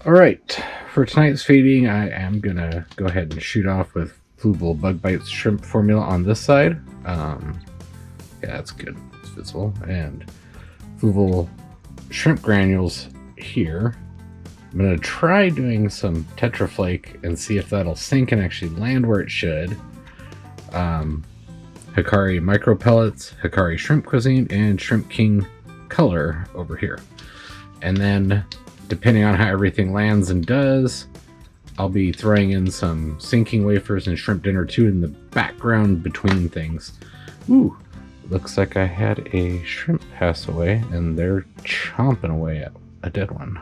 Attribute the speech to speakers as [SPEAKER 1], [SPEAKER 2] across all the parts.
[SPEAKER 1] All right, for tonight's feeding, I am gonna go ahead and shoot off with Fluval Bug Bites shrimp formula on this side. Yeah, that's good. It's visible. And Fluval shrimp granules here. I'm gonna try doing some Tetra Flake and see if that'll sink and actually land where it should. Hikari micro pellets, Hikari shrimp cuisine, and Shrimp King color over here. And then, depending on how everything lands and does, I'll be throwing in some sinking wafers and shrimp dinner too in the background between things. Ooh, looks like I had a shrimp pass away and they're chomping away at a dead one.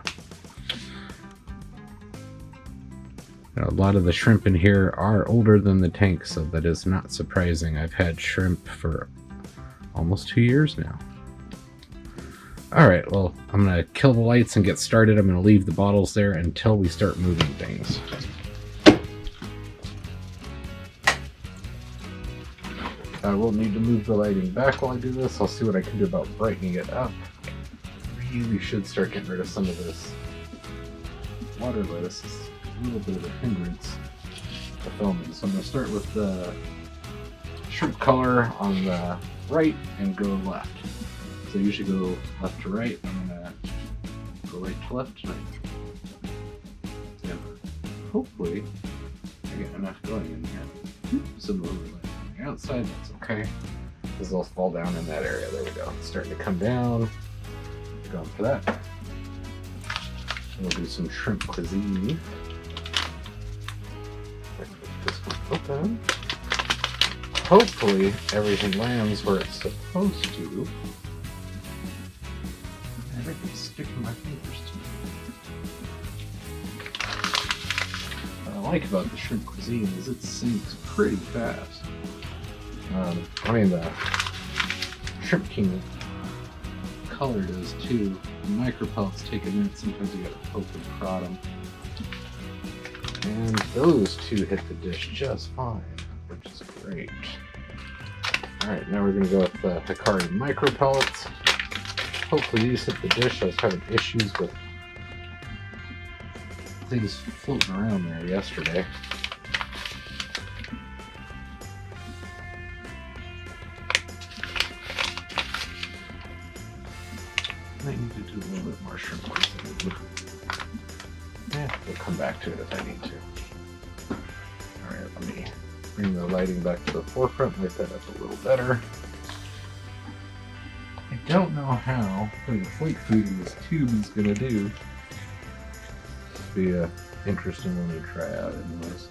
[SPEAKER 1] Now, a lot of the shrimp in here are older than the tank, so that is not surprising. I've had shrimp for almost 2 years now. Alright, well, I'm going to kill the lights and get started. I'm going to leave the bottles there until we start moving things. I will need to move the lighting back while I do this. I'll see what I can do about brightening it up. Really should start getting rid of some of this water lettuce. It's a little bit of a hindrance to filming. So I'm going to start with the shrimp color on the right and go left. So I usually go left to right. I'm going to go right to left tonight. And hopefully I get enough going in here. Some of it on the outside, that's okay. Because they'll fall down in that area. There we go. It's starting to come down. Going for that. We'll do some shrimp cuisine. This one open. Hopefully everything lands where it's supposed to. Everything's sticking my fingers to it. What I like about the shrimp cuisine is it sinks pretty fast. I mean, the Shrimp King color does too. The micro pellets take a minute. Sometimes you gotta poke and prod them. And those two hit the dish just fine, which is great. Alright, now we're gonna go with the Hikari micro pellets. Hopefully these hit the dish. I was having issues with things floating around there yesterday. I need to do a little bit more shrimp cuisine. Yeah, we'll come back to it if I need to. Alright, let me bring the lighting back to the forefront, light that up a little better. I don't know how putting the flake food in this tube is going to do. Be an interesting one to try out anyways.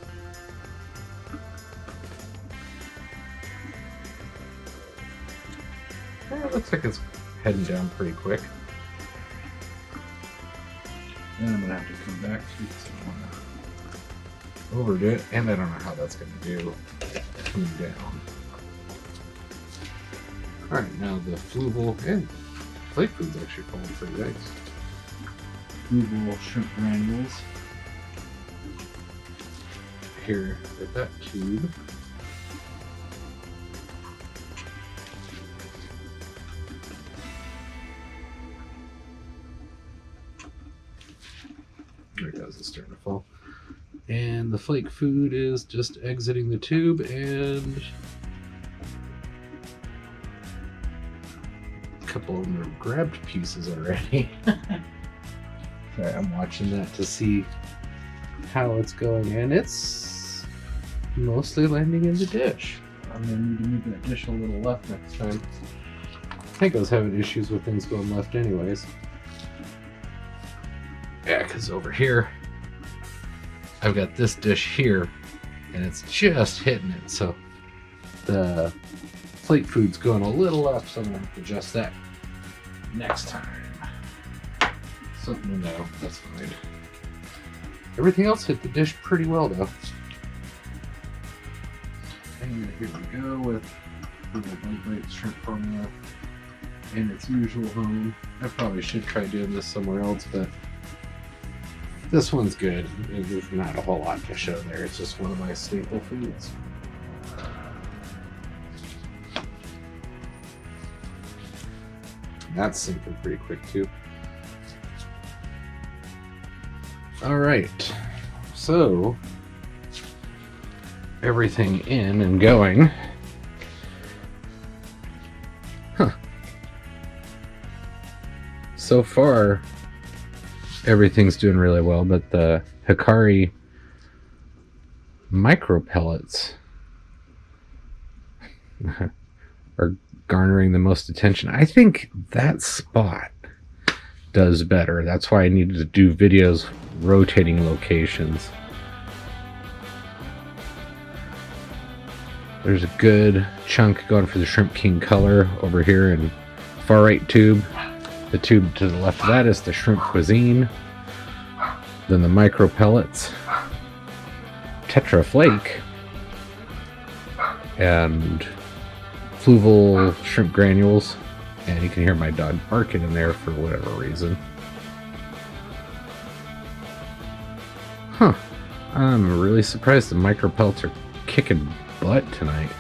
[SPEAKER 1] Yeah, it looks like it's heading down pretty quick. Then I'm going to have to come back to it because I don't want to overdo it, and I don't know how that's going to do coming down. Alright, now the Fluval and flake food's actually falling pretty nice. Fluval shrimp granules. Here at that tube. There it goes, it's starting to fall. And the flake food is just exiting the tube, and a couple of them are grabbed pieces already. Sorry, I'm watching that to see how it's going, and it's mostly landing in the dish. I'm gonna need to move that dish a little left next time. I think I was having issues with things going left anyways. Yeah, because over here, I've got this dish here, and it's just hitting it, so the plate food's going a little left, so I'm going to have to adjust that next time. Something to know, that's fine. Everything else hit the dish pretty well, though. And here we go with Fluval Bug Bites shrimp formula in its usual home. I probably should try doing this somewhere else, but this one's good. There's not a whole lot to show there. It's just one of my staple foods. That's sinking pretty quick too. All right, so everything in and going. So far, everything's doing really well, but the Hikari micro pellets are garnering the most attention. I think that spot does better. That's why I needed to do videos rotating locations. There's a good chunk going for the Shrimp King color over here in far right tube. The tube to the left of that is the shrimp cuisine. Then the micro pellets, Tetra flake, and fluval shrimp granules. And you can hear my dog barking in there for whatever reason. Huh. I'm really surprised the micro pellets are kicking butt tonight.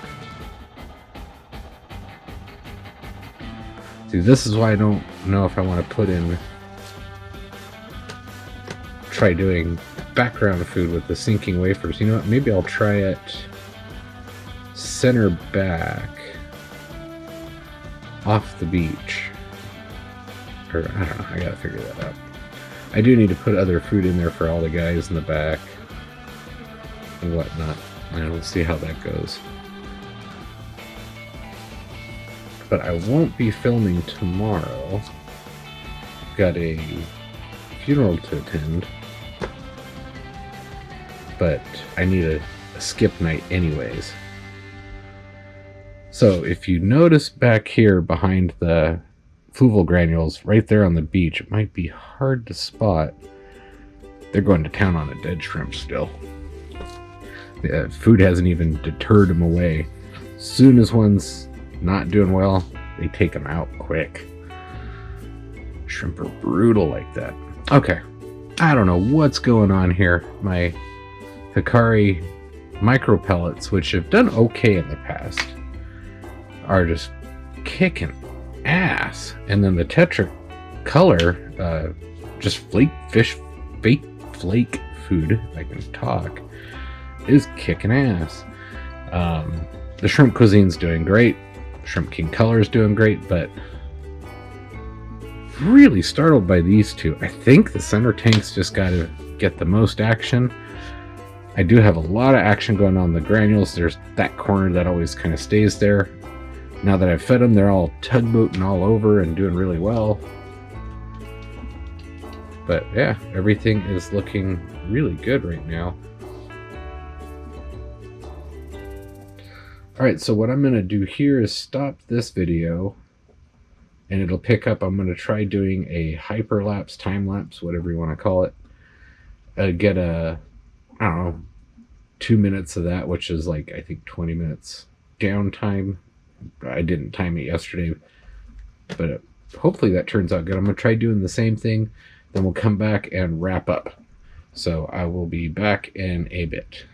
[SPEAKER 1] See, this is why I don't know if I want to try doing background food with the sinking wafers. You know what? Maybe I'll try it center back off the beach. Or, I don't know. I gotta figure that out. I do need to put other food in there for all the guys in the back and whatnot. And we'll see how that goes. But I won't be filming tomorrow. Got a funeral to attend. But I need a skip night anyways. So if you notice back here behind the fluval granules, right there on the beach, it might be hard to spot. They're going to town on a dead shrimp still. The food hasn't even deterred them away. As soon as one's not doing well, they take them out quick. Shrimp are brutal like that. Okay, I don't know what's going on here. My Hikari micro pellets, which have done okay in the past, are just kicking ass. And then the Tetra Color, just flake food, if I can talk, is kicking ass. The shrimp cuisine's doing great. Shrimp King color is doing great, but really startled by these two. I think the center tank's just got to get the most action. I do have a lot of action going on the granules. There's that corner that always kind of stays there. Now that I've fed them, they're all tugboating all over and doing really well. But yeah, everything is looking really good right now. Alright, so what I'm going to do here is stop this video and it'll pick up. I'm going to try doing a hyperlapse, time-lapse, whatever you want to call it. Get a, I don't know, 2 minutes of that, which is like, I think 20 minutes downtime. I didn't time it yesterday, but hopefully that turns out good. I'm going to try doing the same thing, then we'll come back and wrap up. So I will be back in a bit.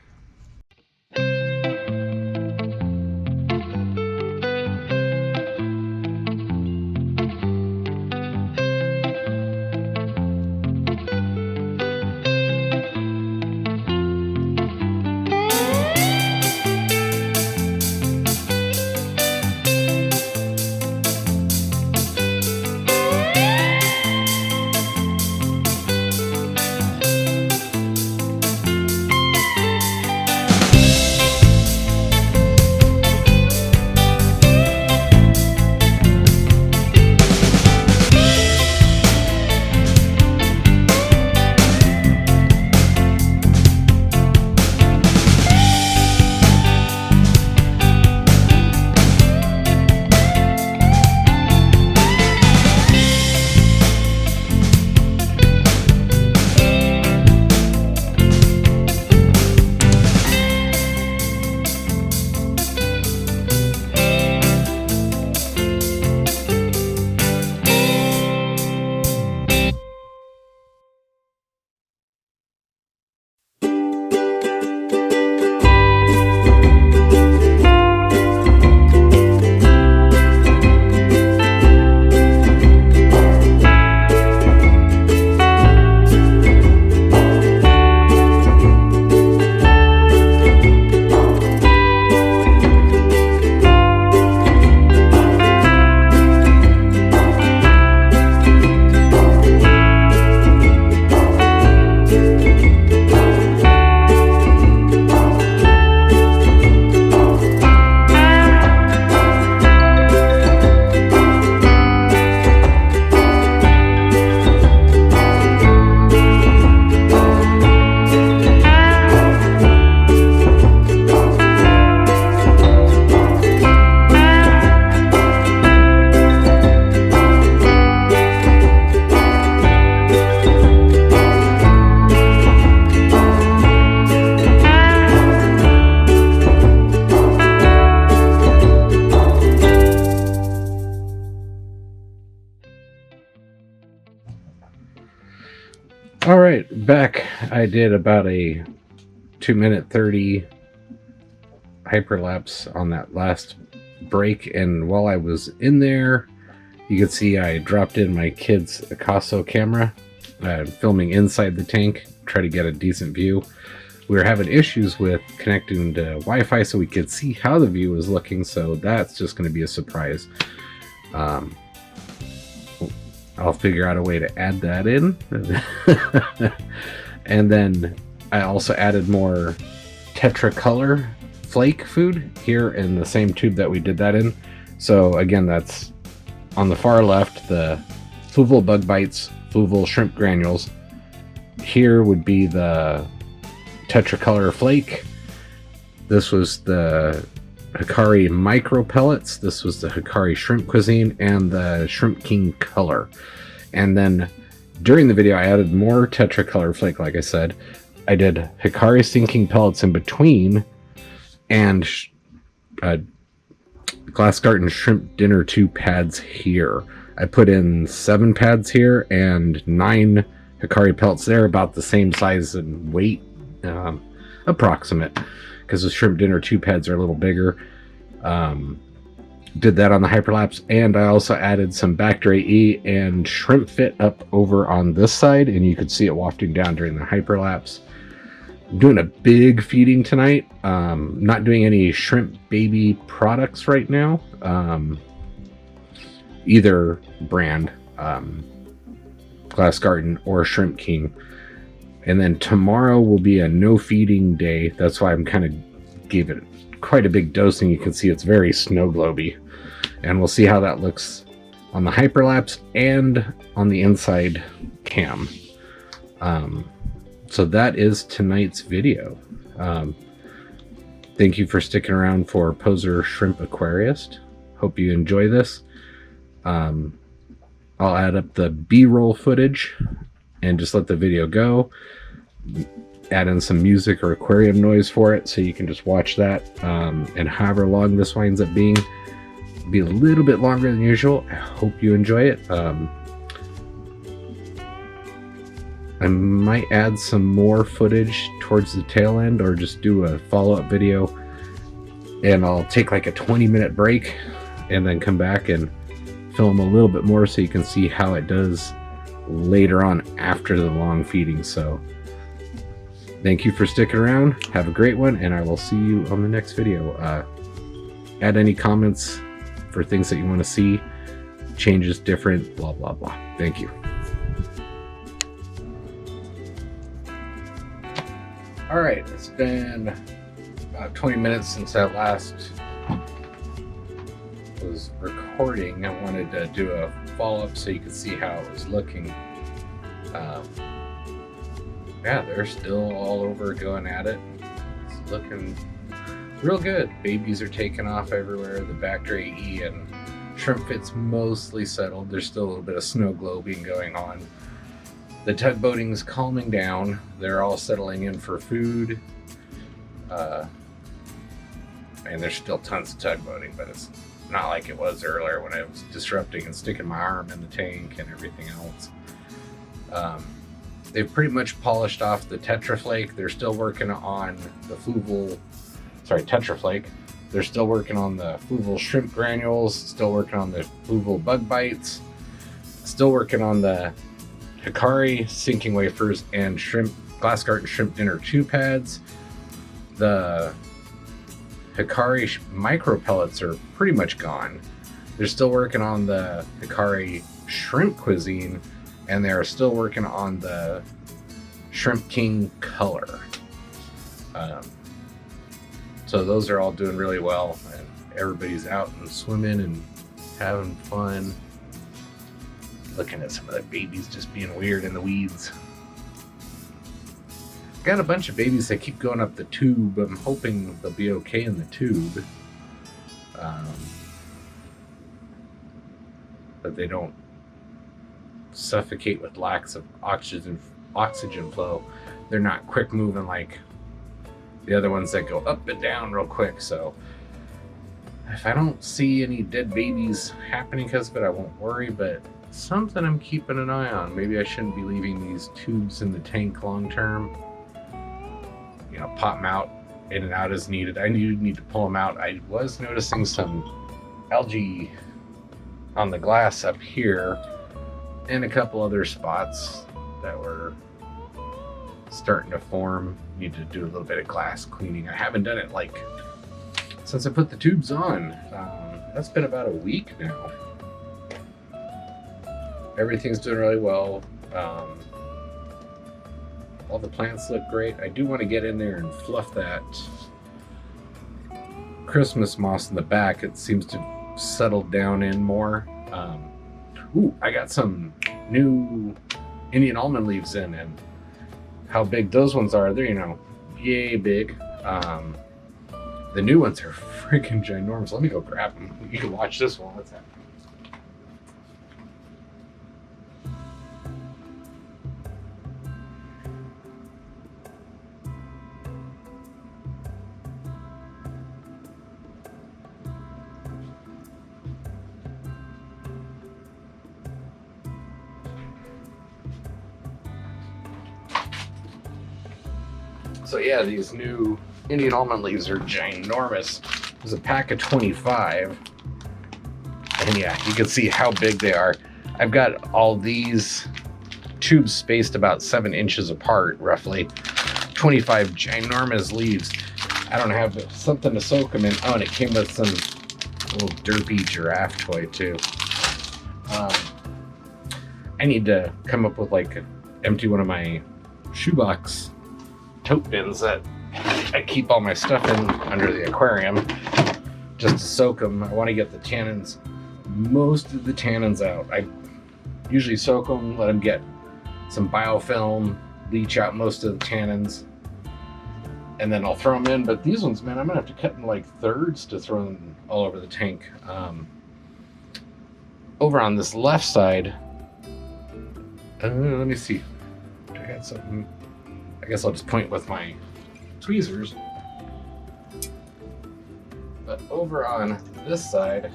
[SPEAKER 1] All right, back. I did about a 2-minute 30 hyperlapse on that last break, and while I was in there, you can see I dropped in my kid's Picasso camera, filming inside the tank, try to get a decent view. We were having issues with connecting to Wi-Fi so we could see how the view was looking, so that's just going to be a surprise. I'll figure out a way to add that in. And then I also added more Tetra Color flake food here in the same tube that we did that in. So again, that's on the far left, the Fluval Bug Bites, Fluval Shrimp Granules. Here would be the Tetra Color Flake. This was the Hikari Micro Pellets. This was the Hikari Shrimp Cuisine and the Shrimp King Color. And then during the video, I added more Tetra Color Flake, like I said. I did Hikari Sinking Pellets in between and Glass Garden Shrimp Dinner 2 pads here. I put in 7 pads here and 9 Hikari pellets there, about the same size and weight, approximate, because the Shrimp Dinner 2 pads are a little bigger. Did that on the hyperlapse, and I also added some Bacteria E and Shrimp Fit up over on this side, and you could see it wafting down during the hyperlapse. I'm doing a big feeding tonight. Not doing any shrimp baby products right now. Either brand, Glass Garden or Shrimp King. And then tomorrow will be a no feeding day. That's why I'm kind of gave it quite a big dosing. You can see it's very snow globy, and we'll see how that looks on the hyperlapse and on the inside cam. So that is tonight's video. Thank you for sticking around for Poser Shrimp Aquarist. Hope you enjoy this. I'll add up the B-roll footage and just let the video go. Add in some music or aquarium noise for it so you can just watch that. And however long this winds up being, be a little bit longer than usual. I hope you enjoy it. I might add some more footage towards the tail end, or just do a follow-up video, and I'll take like a 20-minute break and then come back and film a little bit more so you can see how it does later on after the long feeding. So thank you for sticking around. Have a great one, and I will see you on the next video. Add any comments for things that you want to see, changes, different, blah, blah, blah. Thank you. All right, it's been about 20 minutes since I last was recording. I wanted to do a follow-up so you could see how it was looking. Yeah, they're still all over going at it. It's looking real good. Babies are taking off everywhere. The Bacteria E and Shrimp Fit's mostly settled. There's still a little bit of snow globing going on. The tugboating's calming down. They're all settling in for food. And there's still tons of tugboating, but it's not like it was earlier when I was disrupting and sticking my arm in the tank and everything else. They've pretty much polished off the Tetra Flake. They're still working on the Tetra Flake. They're still working on the Fluval Shrimp Granules, still working on the Fluval Bug Bites, still working on the Hikari Sinking Wafers and Glass Garden Shrimp Dinner 2 pads. The Hikari Micro Pellets are pretty much gone. They're still working on the Hikari Shrimp Cuisine, and they're still working on the Shrimp King Color. So those are all doing really well, and everybody's out and swimming and having fun. Looking at some of the babies just being weird in the weeds. Got a bunch of babies that keep going up the tube. I'm hoping they'll be okay in the tube. But they don't suffocate with lacks of oxygen flow. They're not quick moving like the other ones that go up and down real quick. So if I don't see any dead babies happening because of it, I won't worry, but something I'm keeping an eye on. Maybe I shouldn't be leaving these tubes in the tank long term. You know, pop them out in and out as needed. I need to pull them out. I was noticing some algae on the glass up here and a couple other spots that were starting to form. Need to do a little bit of glass cleaning. I haven't done it like since I put the tubes on. That's been about a week now. Everything's doing really well. All the plants look great. I do want to get in there and fluff that Christmas moss in the back. It seems to settle down in more. Ooh, I got some new Indian almond leaves in, and how big those ones are, they're, you know, yay big. The new ones are freaking ginormous. Let me go grab them. You can watch this one. What's happening? So yeah, these new Indian almond leaves are ginormous. There's a pack of 25. And yeah, you can see how big they are. I've got all these tubes spaced about 7 inches apart, roughly. 25 ginormous leaves. I don't have something to soak them in. Oh, and it came with some little derpy giraffe toy too. I need to come up with like empty one of my shoebox tote bins that I keep all my stuff in under the aquarium just to soak them. I want to get the tannins, most of the tannins out. I usually soak them, let them get some biofilm, leach out most of the tannins, and then I'll throw them in. But these ones, man, I'm gonna have to cut in like thirds to throw them all over the tank. Over on this left side, let me see. I got something. I guess I'll just point with my tweezers. But over on this side,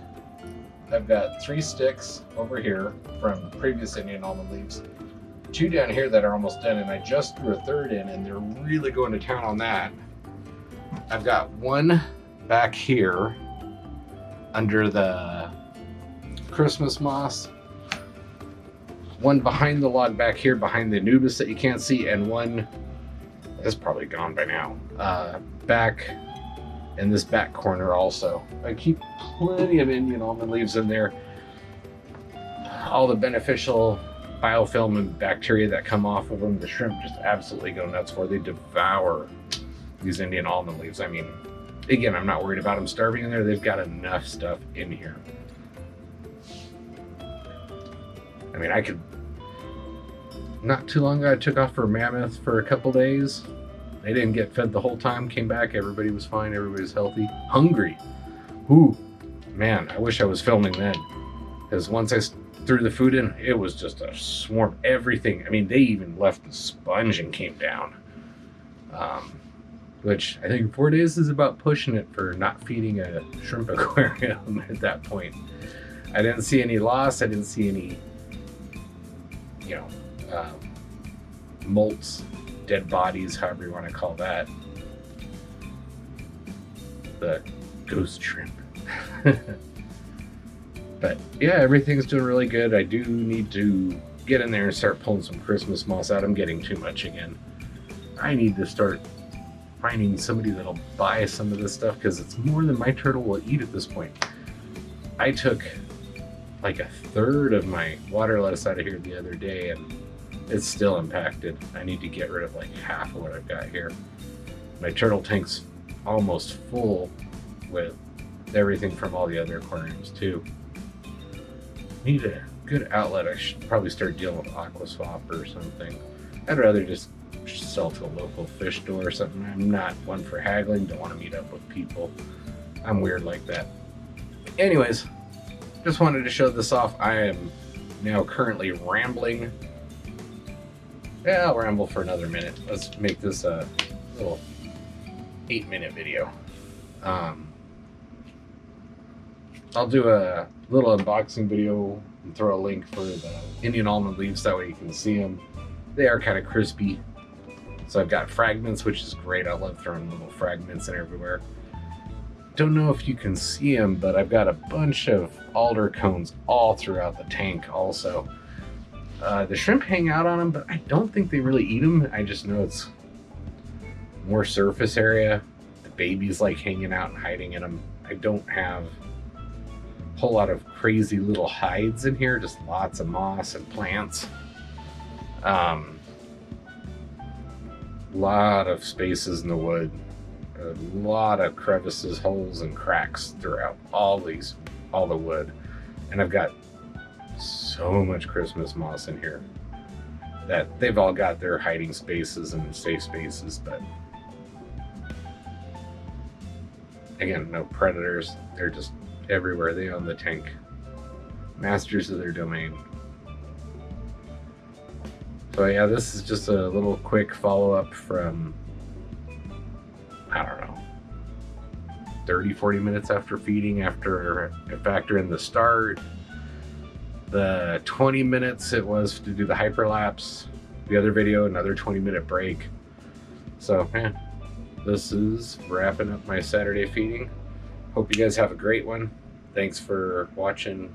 [SPEAKER 1] I've got 3 sticks over here from previous Indian almond leaves. 2 down here that are almost done, and I just threw a 3rd in, and they're really going to town on that. I've got 1 back here under the Christmas moss, 1 behind the log back here behind the Anubis that you can't see, and 1 is probably gone by now, back in this back corner also. I keep plenty of Indian almond leaves in there. All the beneficial biofilm and bacteria that come off of them, the shrimp just absolutely go nuts for. They devour these Indian almond leaves. I mean, again, I'm not worried about them starving in there. They've got enough stuff in here. I mean, I could, not too long ago, I took off for Mammoth for a couple days. They didn't get fed the whole time, came back, everybody was fine, everybody was healthy. Hungry. Ooh, man, I wish I was filming then. Because once I threw the food in, it was just a swarm, everything. I mean, they even left the sponge and came down. Which I think 4 days is about pushing it for not feeding a shrimp aquarium at that point. I didn't see any loss, I didn't see any, you know, molts, dead bodies, however you want to call that. The ghost shrimp. But yeah, everything's doing really good. I do need to get in there and start pulling some Christmas moss out. I'm getting too much again. I need to start finding somebody that'll buy some of this stuff, because it's more than my turtle will eat at this point. I took like a 1/3 of my water lettuce out of here the other day, and it's still impacted. I need to get rid of like half of what I've got here. My turtle tank's almost full with everything from all the other aquariums too. Need a good outlet. I should probably start dealing with Aquaswap or something. I'd rather just sell to a local fish store or something. I'm not one for haggling, don't want to meet up with people. I'm weird like that. Anyways, just wanted to show this off. I am now currently rambling. Yeah, I'll ramble for another minute. Let's make this a little 8-minute video. I'll do a little unboxing video And throw a link for the Indian almond leaves, that way you can see them. They are kind of crispy. So I've got fragments, which is great. I love throwing little fragments in everywhere. Don't know if you can see them, but I've got a bunch of alder cones all throughout the tank also. The shrimp hang out on them, but I don't think they really eat them. I just know it's more surface area. The babies like hanging out and hiding in them. I don't have a whole lot of crazy little hides in here, just lots of moss and plants. Lot of spaces in the wood, a lot of crevices, holes, and cracks throughout all the wood. And I've got so much Christmas moss in here that they've all got their hiding spaces and safe spaces, but again, no predators. They're just everywhere. They own the tank, masters of their domain. So yeah, this is just a little quick follow-up from, I don't know, 30-40 minutes after feeding, after I factor in the start, the 20 minutes it was to do the hyperlapse, the other video, another 20-minute break. So yeah, this is wrapping up my Saturday feeding. Hope you guys have a great one. Thanks for watching